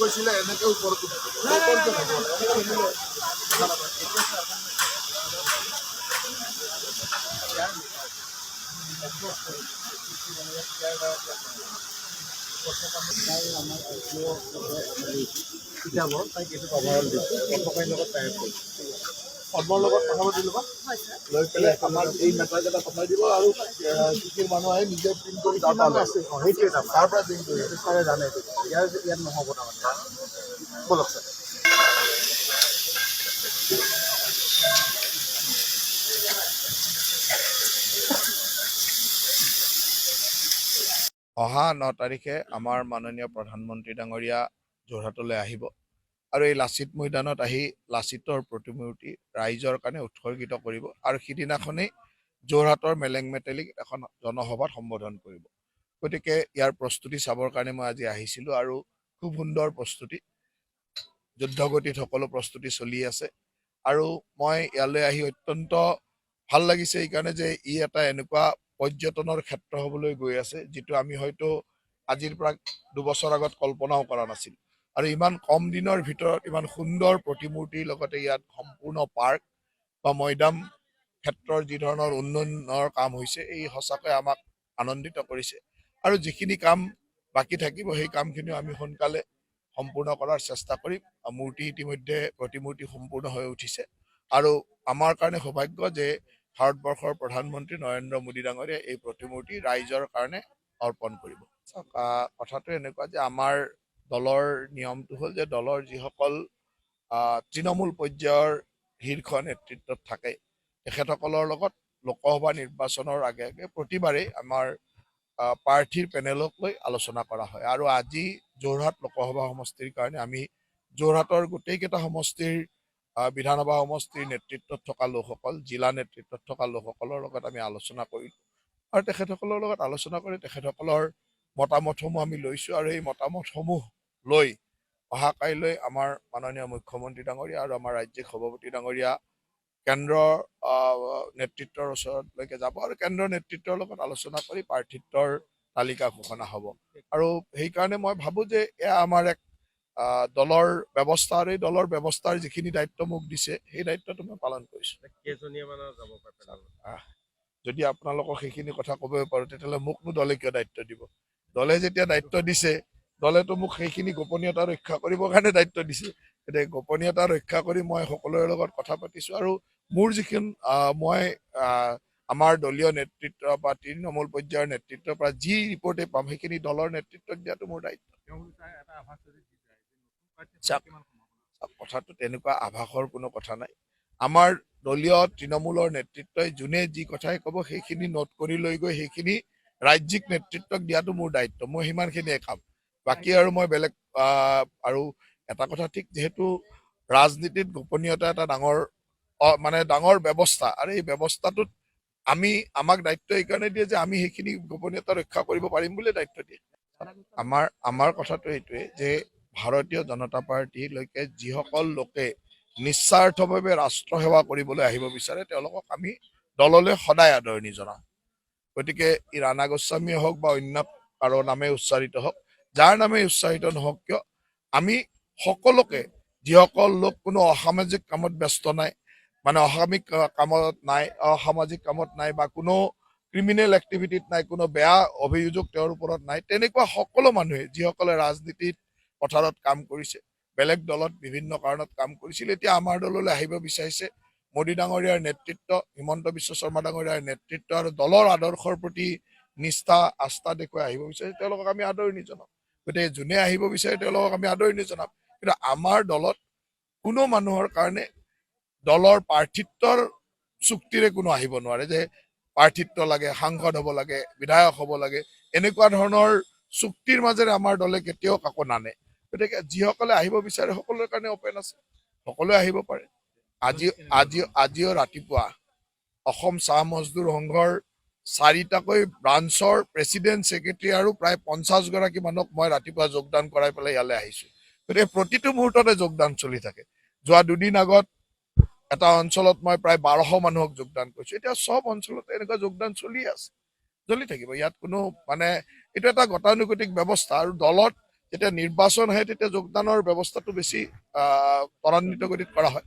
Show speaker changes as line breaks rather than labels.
কৈছিলে এনেকে ওপৰত কিতাপত তাইক এইটো কভাৰত দিছে অটকাইৰ লগত টাইপ কৰিছে পদ্মৰ লগত কথা পাতি ল'বা লৈ পেলাই আমাৰ এই মেটাৰকেইটা পঠাই দিব আৰু যিখিনি মানুহ আহে নিজে প্ৰিণ্ট কৰি ডাটা আছে সেইটোৱে তাৰ পৰা প্ৰিণ্ট কৰি ছাৰে জানে ইয়াত নহ'ব তাৰমানে বলক ছাৰ
অহা 9 তাৰিখে আমাৰ মাননীয় প্ৰধানমন্ত্ৰী ডাঙৰীয়া যোৰহাটলৈ আহিব আৰু এই লাচিত ময়দানত আহি লাচিতৰ প্ৰতিমূৰ্তি ৰাইজৰ কাৰণে উৎসৰ্গিত কৰিব আৰু সিদিনাখনেই যোৰহাটৰ মেলেং মেটেলিক এখন জনসভাত সম্বোধন কৰিব গতিকে ইয়াৰ প্ৰস্তুতি চাবৰ কাৰণে মই আজি আহিছিলোঁ আৰু খুব সুন্দৰ প্ৰস্তুতি যুদ্ধগতিত সকলো প্ৰস্তুতি চলি আছে আৰু মই ইয়ালৈ আহি অত্যন্ত ভাল লাগিছে এইকাৰণে যে ই এটা এনেকুৱা পৰ্যটনৰ ক্ষেত্ৰ হ'বলৈ গৈ আছে যিটো আমি হয়তো আজিৰ পৰা 2 বছৰ আগত কল্পনাও কৰা নাছিল আৰু ইমান কম দিনৰ ভিতৰত ইমান সুন্দৰ প্ৰতিমূৰ্তিৰ লগতে ইয়াত সম্পূৰ্ণ পাৰ্ক বা মৈদাম ক্ষেত্ৰৰ যি ধৰণৰ উন্নয়নৰ কাম হৈছে এই সঁচাকৈ আমাক আনন্দিত কৰিছে আৰু যিখিনি কাম বাকী থাকিব সেই কামখিনি আমি সোনকালে সম্পূৰ্ণ কৰাৰ চেষ্টা কৰিম মূৰ্তি ইতিমধ্যে প্ৰতিমূৰ্তি সম্পূৰ্ণ হৈ উঠিছে আৰু আমাৰ কাৰণে সৌভাগ্য যে ভাৰতবৰ্ষৰ প্ৰধানমন্ত্ৰী নৰেন্দ্ৰ মোদী ডাঙৰীয়াই এই প্ৰতিমূৰ্তি ৰাইজৰ কাৰণে অৰ্পণ কৰিব কথাটো এনেকুৱা যে আমাৰ দলৰ নিয়মটো হ'ল যে দলৰ যিসকল তৃণমূল পৰ্যায়ৰ শীৰ্ষ নেতৃত্বত থাকে তেখেতসকলৰ লগত লোকসভা নিৰ্বাচনৰ আগে আগে প্ৰতিবাৰেই আমাৰ প্ৰাৰ্থীৰ পেনেলক লৈ আলোচনা কৰা হয় আৰু আজি যোৰহাট লোকসভা সমষ্টিৰ কাৰণে আমি যোৰহাটৰ গোটেইকেইটা সমষ্টিৰ বিধানসভা সমষ্টিৰ নেতৃত্বত থকা লোকসকল জিলা নেতৃত্বত থকা লোকসকলৰ লগত আমি আলোচনা কৰিলোঁ আৰু তেখেতসকলৰ লগত আলোচনা কৰি তেখেতসকলৰ মতামতসমূহ আমি লৈছোঁ আৰু এই মতামতসমূহ লৈ অহা কাইলৈ আমাৰ মাননীয় মুখ্যমন্ত্ৰী ডাঙৰীয়া আৰু আমাৰ ৰাজ্যিক সভাপতি ডাঙৰীয়া কেন্দ্ৰৰ নেতৃত্বৰ ওচৰলৈকে যাব আৰু কেন্দ্ৰৰ নেতৃত্বৰ লগত আলোচনা কৰি প্ৰাৰ্থিত্বৰ তালিকা ঘোষণা হ'ব আৰু সেইকাৰণে মই ভাবোঁ যে এয়া আমাৰ এক দলৰ ব্যৱস্থা আৰু এই দলৰ ব্যৱস্থাৰ যিখিনি দায়িত্ব মোক দিছে সেই দায়িত্বটো মই পালন কৰিছোঁ যদি আপোনালোকক সেইখিনি কথা ক'বই পাৰোঁ তেতিয়াহ'লে মোকনো দলে কিয় দায়িত্ব দিব দলে যেতিয়া দায়িত্ব দিছে দলেতো মোক সেইখিনি গোপনীয়তা ৰক্ষা কৰিবৰ কাৰণে দায়িত্ব দিছে গতিকে গোপনীয়তা ৰক্ষা কৰি মই সকলোৰে লগত কথা পাতিছোঁ আৰু মোৰ যিখিনি মই আমাৰ দলীয় নেতৃত্ব বা তৃণমূল পৰ্যায়ৰ নেতৃত্বৰ পৰা যি ৰিপৰ্টে পাম সেইখিনি দলৰ নেতৃত্বক দিয়াটো মোৰ দায়িত্ব কথাটো তেনেকুৱা আভাসৰ কোনো কথা নাই আমাৰ দলীয় তৃণমূলৰ নেতৃত্বই যোনে যি কথাই ক'ব সেইখিনি নোট কৰি লৈ গৈ সেইখিনি ৰাজ্যিক নেতৃত্বক দিয়াটো মোৰ দায়িত্ব মই সিমানখিনিয়ে কাম বাকী আৰু মই বেলেগ আৰু এটা কথা ঠিক যিহেতু ৰাজনীতিত গোপনীয়তা এটা ডাঙৰ ব্যৱস্থা আৰু এই ব্যৱস্থাটোত আমাক দায়িত্ব এইকাৰণে দিয়ে যে আমি সেইখিনি গোপনীয়তা ৰক্ষা কৰিব পাৰিম বুলি দায়িত্ব দিয়ে আমাৰ কথাটো এইটোৱে যে ভাৰতীয় জনতা পাৰ্টীলৈকে যিসকল লোকে নিস্বাৰ্থভাৱে ৰাষ্ট্ৰ সেৱা কৰিবলৈ আহিব বিচাৰে তেওঁলোকক আমি দললৈ সদায় আদৰণি জনাওঁ গতিকে ই ৰাণা গোস্বামীয়ে হওক বা অন্য কাৰো নামে উচ্চাৰিত হওক যাৰ নামে উচ্চাৰিত নহওক কিয় আমি সকলোকে যিসকল লোক কোনো অসামাজিক কামত ব্যস্ত নাই মানে অসামাজিক কামত নাই বা কোনো ক্ৰিমিনেল এক্টিভিটিত নাই কোনো বেয়া অভিযোগ তেওঁৰ ওপৰত নাই তেনেকুৱা সকলো মানুহে যিসকলে ৰাজনীতিত পথাৰত কাম কৰিছে বেলেগ দলত বিভিন্ন কাৰণত কাম কৰিছিল এতিয়া আমাৰ দললৈ আহিব বিচাৰিছে মোদী ডাঙৰীয়াৰ নেতৃত্ব হিমন্ত বিশ্ব শৰ্মা ডাঙৰীয়াৰ নেতৃত্ব আৰু দলৰ আদৰ্শৰ প্ৰতি নিষ্ঠা আস্থা দেখুৱাই আহিব বিচাৰিছে তেওঁলোকক আমি আদৰণি জনাম গতিকে যোনে আহিব বিচাৰে তেওঁলোকক আমি আদৰণি জনাম কিন্তু আমাৰ দলত কোনো মানুহৰ কাৰণে দলৰ প্ৰাৰ্থিত্বৰ চুক্তিৰে কোনো আহিব নোৱাৰে যে প্ৰাৰ্থিত্ব লাগে সাংসদ হ'ব লাগে বিধায়ক হ'ব লাগে এনেকুৱা ধৰণৰ চুক্তিৰ মাজেৰে আমাৰ দলে কেতিয়াও কাকো নানে গতিকে যিসকলে আহিব বিচাৰে সকলোৰে কাৰণে অপেন আছে সকলোৱে আহিব পাৰে আজিও ৰাতিপুৱা অসম চাহ মজদুৰ সংঘৰ 4টাকৈ ব্ৰাঞ্চৰ প্ৰেচিডেণ্ট ছেক্ৰেটাৰী আৰু প্ৰায় 50 গৰাকী মানুহক মই ৰাতিপুৱা যোগদান কৰাই পেলাই ইয়ালৈ আহিছোঁ গতিকে প্ৰতিটো মুহূৰ্ততে যোগদান চলি থাকে যোৱা 2 দিন আগত এটা অঞ্চলত মই প্ৰায় 1200 মানুহক যোগদান কৰিছোঁ এতিয়া সব অঞ্চলতে এনেকুৱা যোগদান চলি আছে চলি থাকিব ইয়াত কোনো এইটো এটা গতানুগতিক ব্যৱস্থা আৰু দলত যেতিয়া নিৰ্বাচন আহে তেতিয়া যোগদানৰ ব্যৱস্থাটো বেছি ত্বৰান্বিত গতিত কৰা হয়